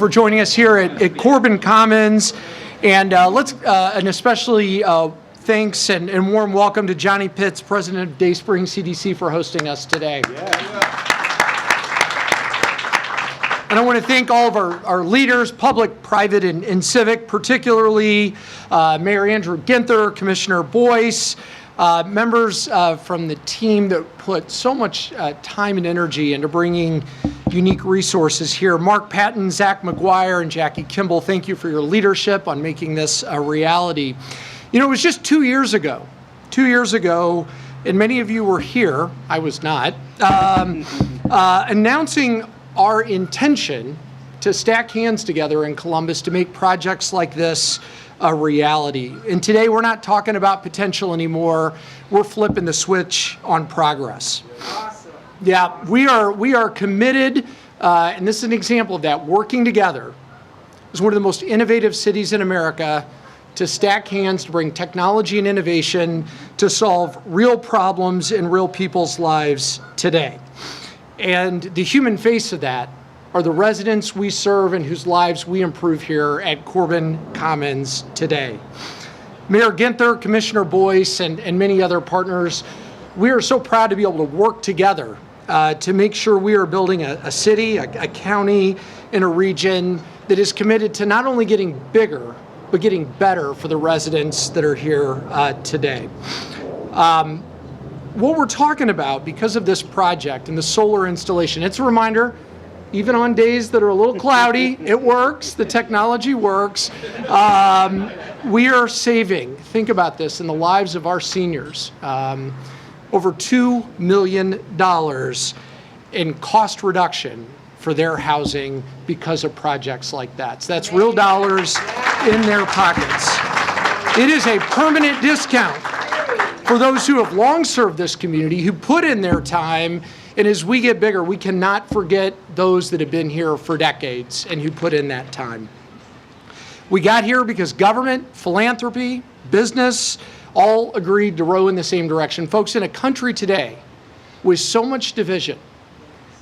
for joining us here at Corban Commons, and an especially thanks and warm welcome to Johnny Pitts, President of Dayspring CDC, for hosting us today. And I want to thank all of our leaders, public, private, and civic, particularly Mayor Andrew Ginther, Commissioner Boyce, members from the team that put so much time and energy into bringing unique resources here. Mark Patton, Zach McGuire, and Jackie Kimball, thank you for your leadership on making this a reality. You know, it was just 2 years ago, and many of you were here, I was not, announcing our intention to stack hands together in Columbus to make projects like this a reality. And today we're not talking about potential anymore. We're flipping the switch on progress. Awesome. Yeah, we are committed, and this is an example of that, working together as one of the most innovative cities in America to stack hands to bring technology and innovation to solve real problems in real people's lives today. And the human face of that are the residents we serve and whose lives we improve here at Corban Commons today. Mayor Ginther, Commissioner Boyce, and many other partners, we are so proud to be able to work together to make sure we are building a city, a county, and a region that is committed to not only getting bigger, but getting better for the residents that are here today. What we're talking about, because of this project and the solar installation, it's a reminder, even on days that are a little cloudy, it works, the technology works. We are saving, think about this, in the lives of our seniors, over $2 million in cost reduction for their housing because of projects like that. So that's real dollars in their pockets. It is a permanent discount for those who have long served this community, who put in their time, and as we get bigger, we cannot forget those that have been here for decades and who put in that time. We got here because government, philanthropy, business, all agreed to row in the same direction. Folks, in a country today with so much division,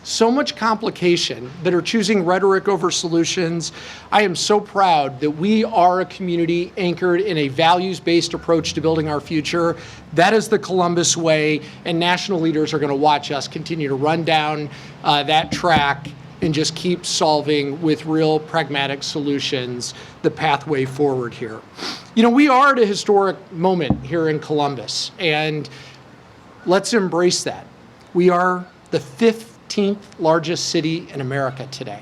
so much complication, that are choosing rhetoric over solutions, I am so proud that we are a community anchored in a values-based approach to building our future. That is the Columbus way, and national leaders are going to watch us continue to run down that track and just keep solving with real pragmatic solutions the pathway forward here. You know, we are at a historic moment here in Columbus, and let's embrace that. We are the 15th largest city in America today.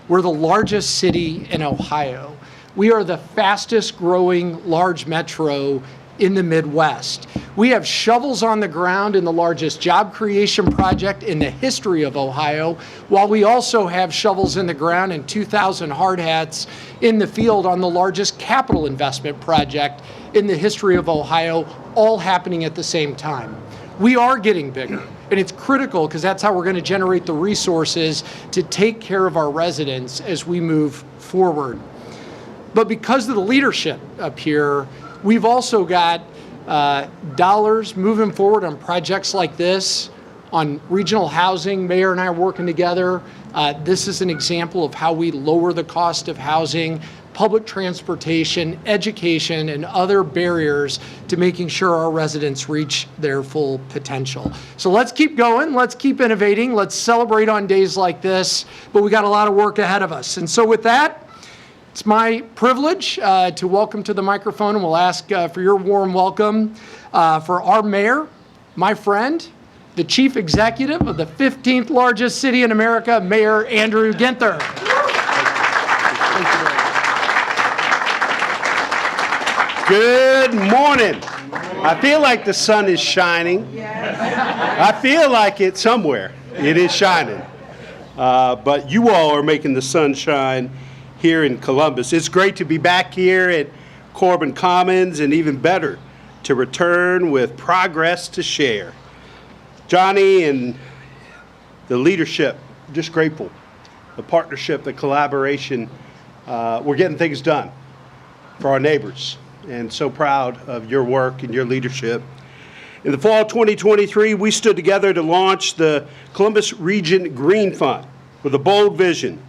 We're the largest city in Ohio. We are the fastest growing large metro in the Midwest. We have shovels on the ground in the largest job creation project in the history of Ohio, while we also have shovels in the ground and 2,000 hard hats in the field on the largest capital investment project in the history of Ohio, all happening at the same time. We are getting bigger, and it's critical because that's how we're going to generate the resources to take care of our residents as we move forward. But because of the leadership up here, we've also got dollars moving forward on projects like this, on regional housing. Mayor and I are working together. This is an example of how we lower the cost of housing, public transportation, education, and other barriers to making sure our residents reach their full potential. So let's keep going, let's keep innovating, let's celebrate on days like this, but we got a lot of work ahead of us. And so with that, it's my privilege to welcome to the microphone, and we'll ask for your warm welcome for our mayor, my friend, the chief executive of the 15th largest city in America, Mayor Andrew Ginther. Good morning. I feel like the sun is shining. I feel like it somewhere. It is shining. But you all are making the sun shine here in Columbus. It's great to be back here at Corban Commons, and even better, to return with progress to share. Johnny and the leadership, just grateful. The partnership, the collaboration, we're getting things done for our neighbors. And so proud of your work and your leadership. In the fall of 2023, we stood together to launch the Columbus Region Green Fund with a bold vision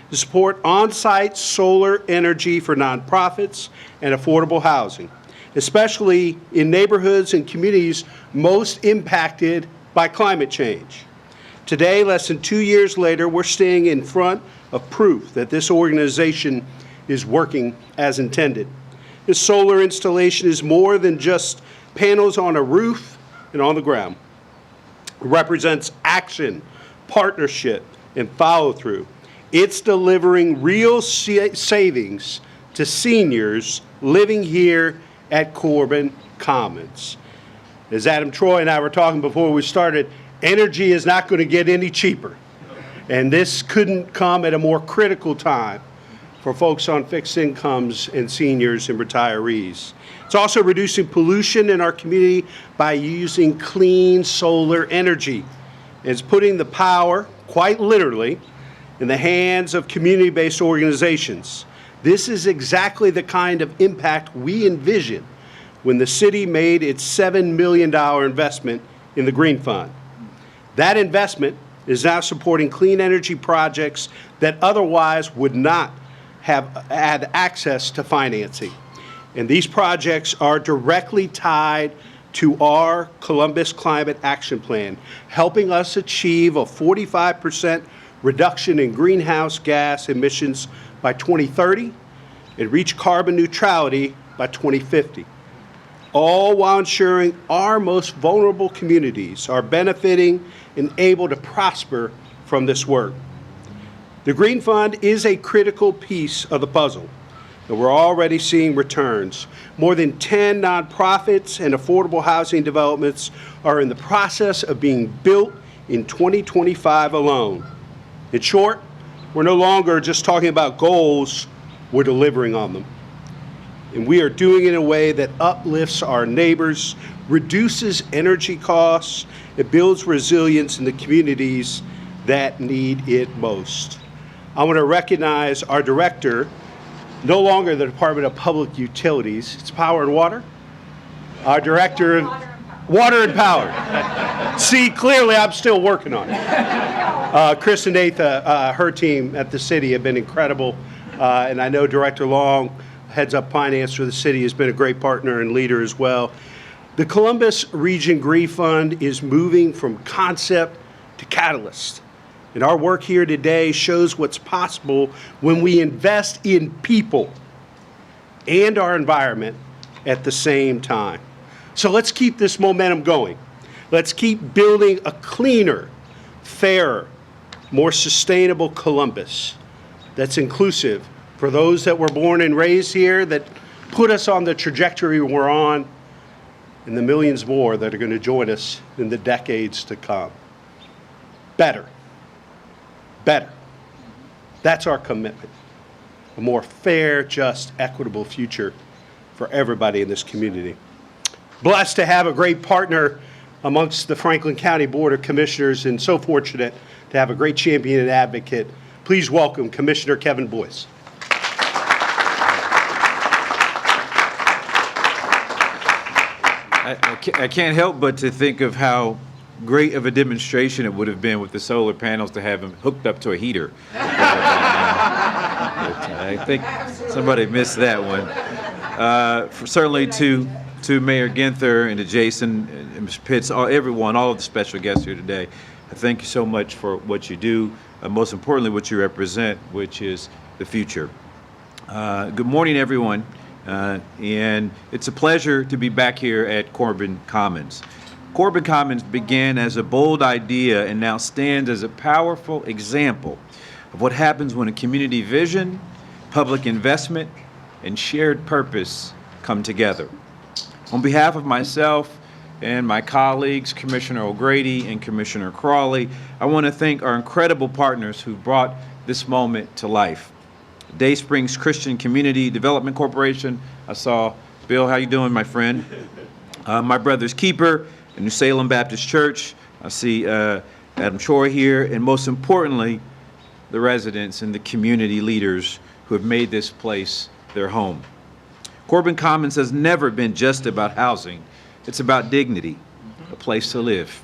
to support on-site solar energy for nonprofits and affordable housing, especially in neighborhoods and communities most impacted by climate change. Today, less than 2 years later, we're standing in front of proof that this organization is working as intended. This solar installation is more than just panels on a roof and on the ground. It represents action, partnership, and follow-through. It's delivering real savings to seniors living here at Corban Commons. As Adam Troy and I were talking before we started, energy is not going to get any cheaper. And this couldn't come at a more critical time for folks on fixed incomes and seniors and retirees. It's also reducing pollution in our community by using clean solar energy. It's putting the power, quite literally, in the hands of community-based organizations. This is exactly the kind of impact we envisioned when the city made its $7 million investment in the Green Fund. That investment is now supporting clean energy projects that otherwise would not have had access to financing. And these projects are directly tied to our Columbus Climate Action Plan, helping us achieve a 45% reduction in greenhouse gas emissions by 2030 and reach carbon neutrality by 2050, all while ensuring our most vulnerable communities are benefiting and able to prosper from this work. The Green Fund is a critical piece of the puzzle, and we're already seeing returns. More than 10 nonprofits and affordable housing developments are in the process of being built in 2025 alone. In short, we're no longer just talking about goals, we're delivering on them. And we are doing it in a way that uplifts our neighbors, reduces energy costs, and builds resilience in the communities that need it most. I want to recognize our director, no longer the Department of Public Utilities, it's Power and Water. Our director of Water and Power. See, clearly I'm still working on it. Chris and Natha, her team at the city have been incredible. And I know Director Long, heads up finance for the city, has been a great partner and leader as well. The Columbus Region Green Fund is moving from concept to catalyst. And our work here today shows what's possible when we invest in people and our environment at the same time. So let's keep this momentum going. Let's keep building a cleaner, fairer, more sustainable Columbus that's inclusive for those that were born and raised here, that put us on the trajectory we're on, and the millions more that are going to join us in the decades to come. Better. Better. That's our commitment. A more fair, just, equitable future for everybody in this community. Blessed to have a great partner amongst the Franklin County Board of Commissioners, and so fortunate to have a great champion and advocate. Please welcome Commissioner Kevin Boyce. I can't help but to think of how great of a demonstration it would have been with the solar panels to have them hooked up to a heater. I think somebody missed that one. Certainly to Mayor Ginther and to Jason and Mr. Pitts, everyone, all of the special guests here today, I thank you so much for what you do, most importantly what you represent, which is the future. Good morning, everyone. And it's a pleasure to be back here at Corban Commons. Corban Commons began as a bold idea and now stands as a powerful example of what happens when a community vision, public investment, and shared purpose come together. On behalf of myself and my colleagues, Commissioner O'Grady and Commissioner Crawley, I want to thank our incredible partners who brought this moment to life. Day Springs Christian Community Development Corporation. I saw Bill, how you doing, my friend? My Brother's Keeper, and New Salem Baptist Church. I see Adam Troy here, and most importantly, the residents and the community leaders who have made this place their home. Corban Commons has never been just about housing. It's about dignity, a place to live.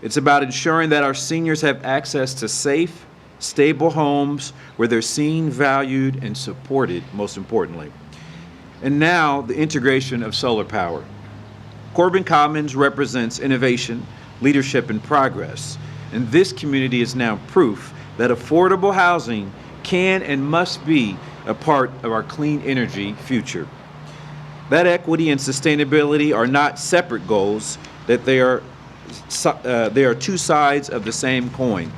It's about ensuring that our seniors have access to safe stable homes where they're seen, valued, and supported, most importantly. And now, the integration of solar power. Corban Commons represents innovation, leadership, and progress. And this community is now proof that affordable housing can and must be a part of our clean energy future. That equity and sustainability are not separate goals, that they are two sides of the same coin.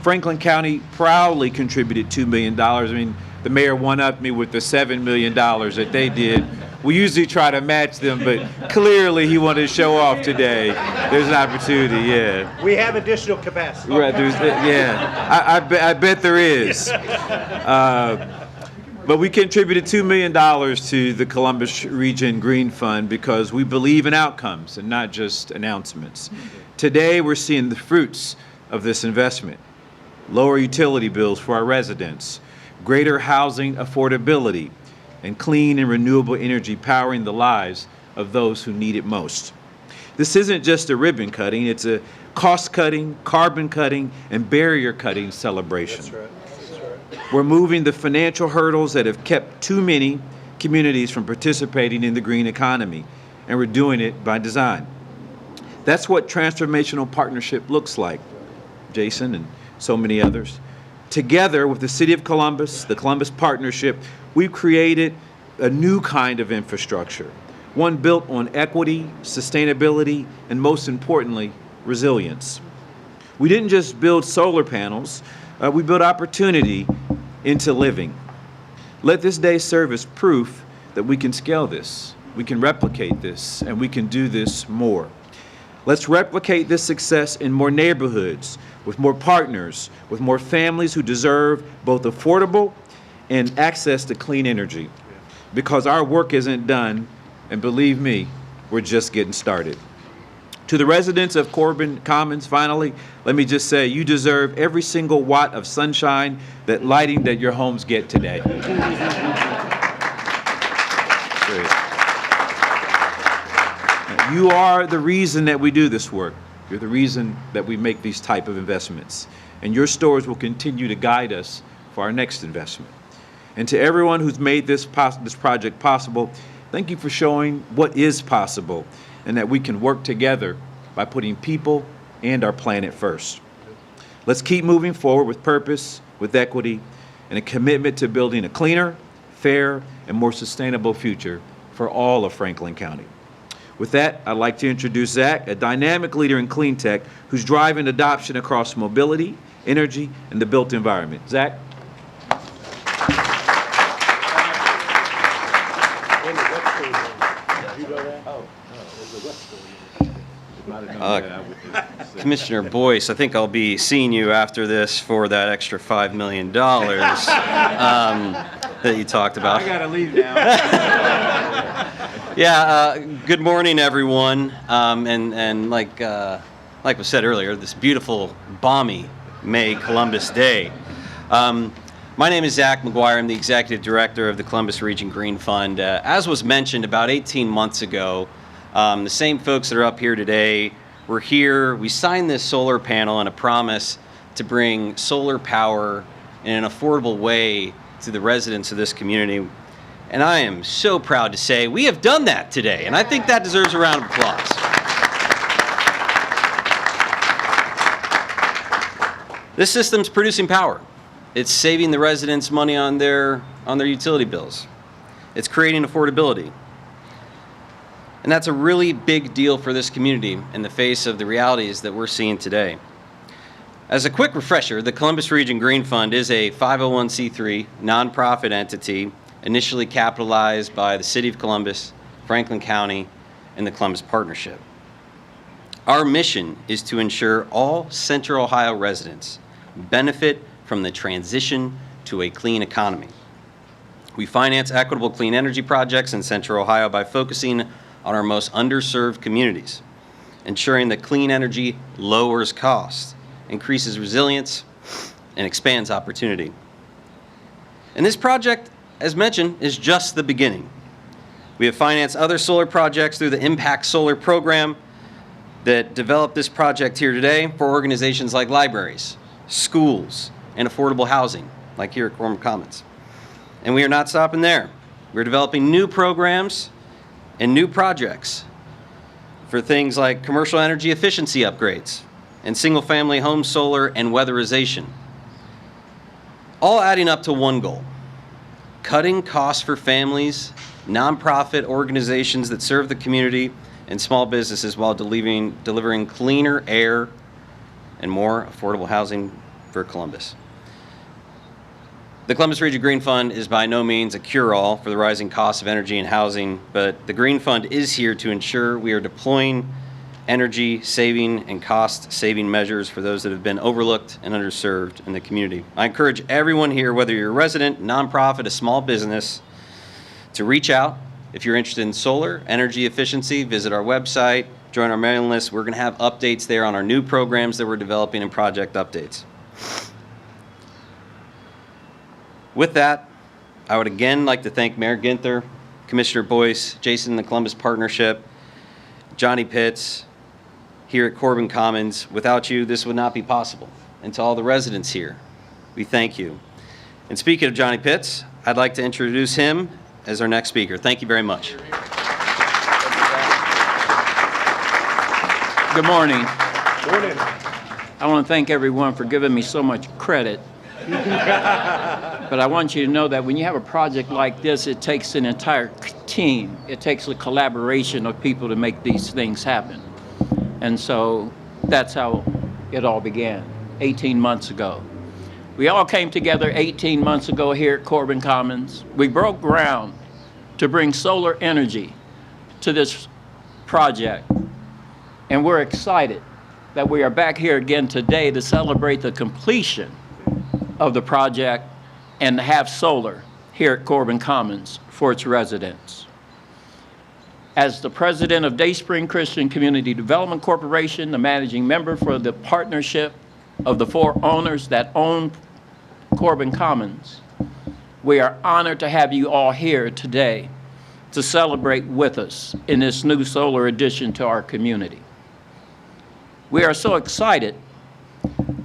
Franklin County proudly contributed $2 million. I mean, the mayor one-upped me with the $7 million that they did. We usually try to match them, but clearly he wanted to show off today. There's an opportunity, yeah. We have additional capacity. Right, I bet there is. But we contributed $2 million to the Columbus Region Green Fund because we believe in outcomes and not just announcements. Today, we're seeing the fruits of this investment. Lower utility bills for our residents, greater housing affordability, and clean and renewable energy powering the lives of those who need it most. This isn't just a ribbon cutting, it's a cost cutting, carbon cutting, and barrier cutting celebration. That's right. We're moving the financial hurdles that have kept too many communities from participating in the green economy, and we're doing it by design. That's what transformational partnership looks like, Jason and so many others. Together with the City of Columbus, the Columbus Partnership, we've created a new kind of infrastructure, one built on equity, sustainability, and most importantly, resilience. We didn't just build solar panels, we built opportunity into living. Let this day serve as proof that we can scale this, we can replicate this, and we can do this more. Let's replicate this success in more neighborhoods, with more partners, with more families who deserve both affordable and access to clean energy. Because our work isn't done, and believe me, we're just getting started. To the residents of Corban Commons, finally, let me just say, you deserve every single watt of sunshine, that lighting that your homes get today. Great. You are the reason that we do this work. You're the reason that we make these type of investments. And your stories will continue to guide us for our next investment. And to everyone who's made this project possible, thank you for showing what is possible and that we can work together by putting people and our planet first. Let's keep moving forward with purpose, with equity, and a commitment to building a cleaner, fair, and more sustainable future for all of Franklin County. With that, I'd like to introduce Zach, a dynamic leader in clean tech who's driving adoption across mobility, energy, and the built environment. Zach? Commissioner Boyce, I think I'll be seeing you after this for that extra $5 million that you talked about. I gotta leave now. Yeah, good morning, everyone. And like was said earlier, this beautiful, balmy May Columbus Day. My name is Zach McGuire. I'm the Executive Director of the Columbus Region Green Fund. As was mentioned about 18 months ago, the same folks that are up here today were here. We signed this solar panel and a promise to bring solar power in an affordable way to the residents of this community. And I am so proud to say we have done that today, and I think that deserves a round of applause. This system's producing power. It's saving the residents money on their utility bills. It's creating affordability. And that's a really big deal for this community in the face of the realities that we're seeing today. As a quick refresher, the Columbus Region Green Fund is a 501c3 nonprofit entity initially capitalized by the City of Columbus, Franklin County, and the Columbus Partnership. Our mission is to ensure all Central Ohio residents benefit from the transition to a clean economy. We finance equitable clean energy projects in Central Ohio by focusing on our most underserved communities, ensuring that clean energy lowers costs, increases resilience, and expands opportunity. And this project, as mentioned, is just the beginning. We have financed other solar projects through the Impact Solar program that developed this project here today for organizations like libraries, schools, and affordable housing, like here at Corban Commons. And we are not stopping there. We're developing new programs and new projects for things like commercial energy efficiency upgrades and single-family home solar and weatherization. All adding up to one goal: cutting costs for families, nonprofit organizations that serve the community, and small businesses while delivering cleaner air and more affordable housing for Columbus. The Columbus Region Green Fund is by no means a cure-all for the rising costs of energy and housing, but the Green Fund is here to ensure we are deploying energy-saving and cost-saving measures for those that have been overlooked and underserved in the community. I encourage everyone here, whether you're a resident, nonprofit, a small business, to reach out. If you're interested in solar, energy efficiency, visit our website, join our mailing list. We're going to have updates there on our new programs that we're developing and project updates. With that, I would again like to thank Mayor Ginther, Commissioner Boyce, Jason and the Columbus Partnership, Johnny Pitts here at Corban Commons. Without you, this would not be possible. And to all the residents here, we thank you. And speaking of Johnny Pitts, I'd like to introduce him as our next speaker. Thank you very much. Good morning. Morning. I want to thank everyone for giving me so much credit. But I want you to know that when you have a project like this, it takes an entire team. It takes a collaboration of people to make these things happen. And so that's how it all began 18 months ago. We all came together 18 months ago here at Corban Commons. We broke ground to bring solar energy to this project. And we're excited that we are back here again today to celebrate the completion of the project and to have solar here at Corban Commons for its residents. As the president of Dayspring Christian Community Development Corporation, the managing member for the partnership of the 4 owners that own Corban Commons, we are honored to have you all here today to celebrate with us in this new solar addition to our community. We are so excited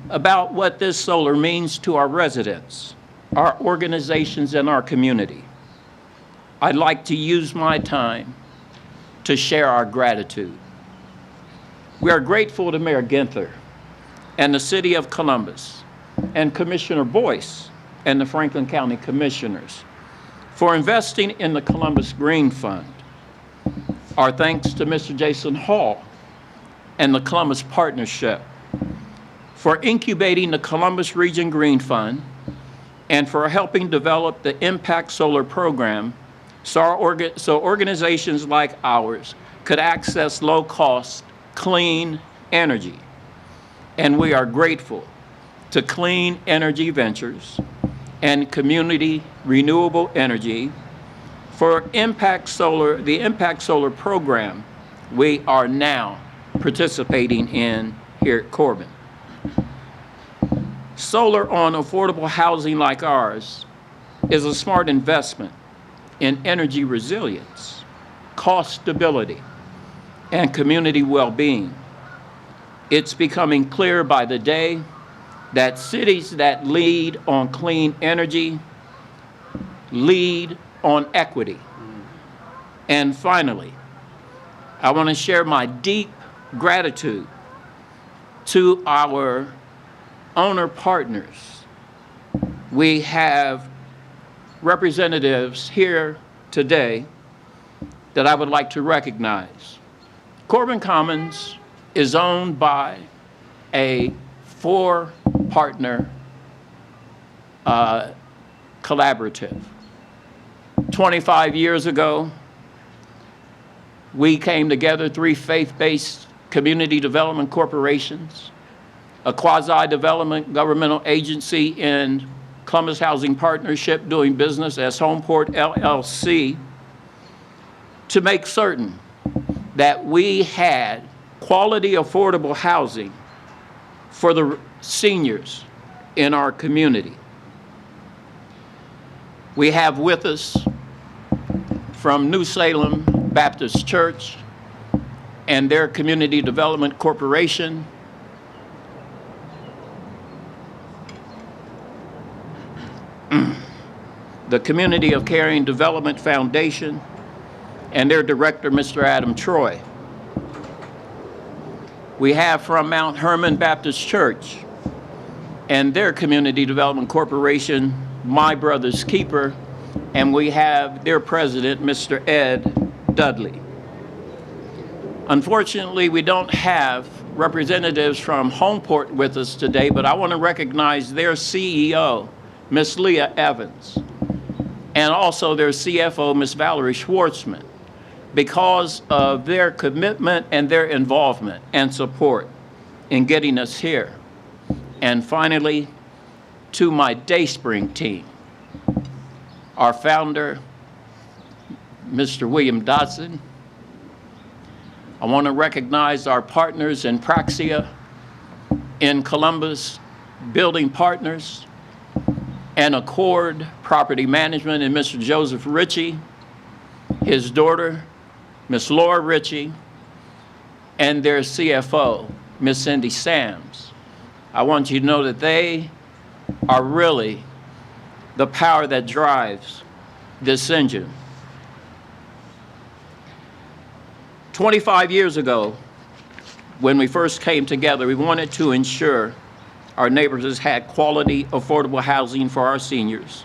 about what this solar means to our residents, our organizations, and our community. I'd like to use my time to share our gratitude. We are grateful to Mayor Ginther and the City of Columbus and Commissioner Boyce and the Franklin County Commissioners for investing in the Columbus Green Fund. Our thanks to Mr. Jason Hall and the Columbus Partnership for incubating the Columbus Region Green Fund and for helping develop the Impact Solar Program so organizations like ours could access low-cost, clean energy. And we are grateful to Clean Energy Ventures and Community Renewable Energy for Impact Solar, the Impact Solar Program we are now participating in here at Corban. Solar on affordable housing like ours is a smart investment in energy resilience, cost stability, and community well-being. It's becoming clear by the day that cities that lead on clean energy lead on equity. And finally, I want to share my deep gratitude to our owner partners. We have representatives here today that I would like to recognize. Corban Commons is owned by a 4-partner collaborative. 25 years ago, we came together, 3 faith-based community development corporations, a quasi-development governmental agency in Columbus Housing Partnership doing business as Homeport LLC, to make certain that we had quality, affordable housing for the seniors in our community. We have with us from New Salem Baptist Church and their Community Development Corporation, the Community of Caring Development Foundation, and their director, Mr. Adam Troy. We have from Mount Hermon Baptist Church and their Community Development Corporation, My Brother's Keeper, and we have their president, Mr. Ed Dudley. Unfortunately, we don't have representatives from Homeport with us today, but I want to recognize their CEO, Ms. Leah Evans, and also their CFO, Ms. Valerie Schwartzman, because of their commitment and their involvement and support in getting us here. And finally, to my Dayspring team, our founder, Mr. William Dodson. I want to recognize our partners in Praxia, in Columbus, Building Partners, and Accord Property Management, and Mr. Joseph Ritchie, his daughter, Ms. Laura Ritchie, and their CFO, Ms. Cindy Sams. I want you to know that they are really the power that drives this engine. 25 years ago, when we first came together, we wanted to ensure our neighborhoods had quality, affordable housing for our seniors.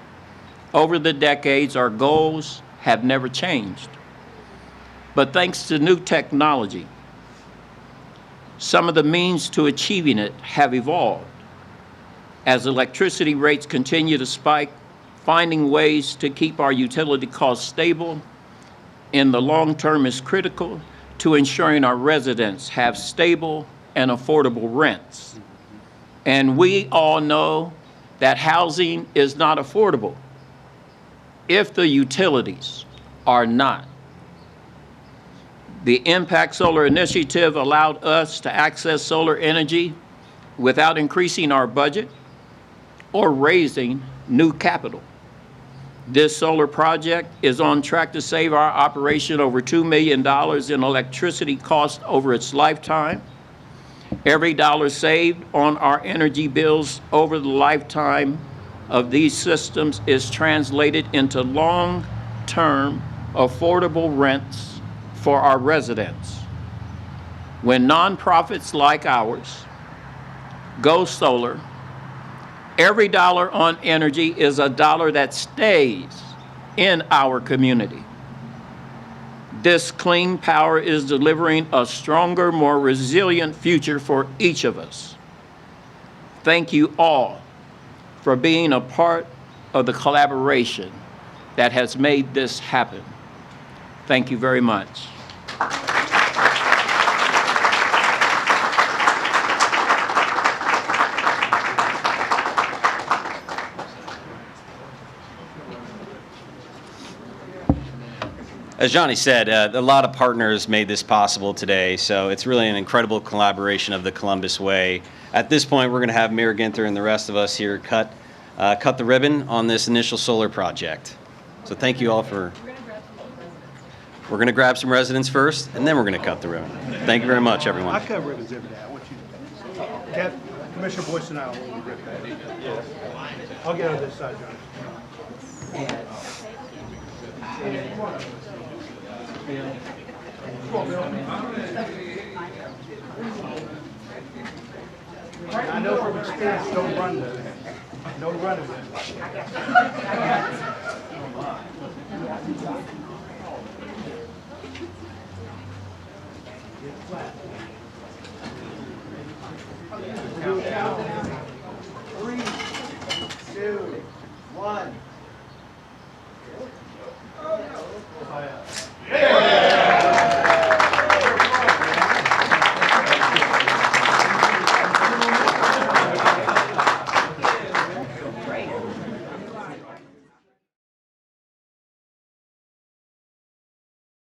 Over the decades, our goals have never changed. But thanks to new technology, some of the means to achieving it have evolved. As electricity rates continue to spike, finding ways to keep our utility costs stable in the long term is critical to ensuring our residents have stable and affordable rents. And we all know that housing is not affordable if the utilities are not. The Impact Solar Initiative allowed us to access solar energy without increasing our budget or raising new capital. This solar project is on track to save our operation over $2 million in electricity costs over its lifetime. Every dollar saved on our energy bills over the lifetime of these systems is translated into long-term affordable rents for our residents. When nonprofits like ours go solar, every dollar on energy is a dollar that stays in our community. This clean power is delivering a stronger, more resilient future for each of us. Thank you all for being a part of the collaboration that has made this happen. Thank you very much. As Johnny said, a lot of partners made this possible today, so it's really an incredible collaboration of the Columbus Way. At this point, we're going to have Mayor Ginther and the rest of us here cut the ribbon on this initial solar project. So thank you all for... We're going to grab some residents first, and then we're going to cut the ribbon. Thank you very much, everyone. I cut ribbons every day. I want you to. Commissioner Boyce and I will rip that. Yes. I'll get on this side, John. I know from experience, don't run with it. Don't run with it.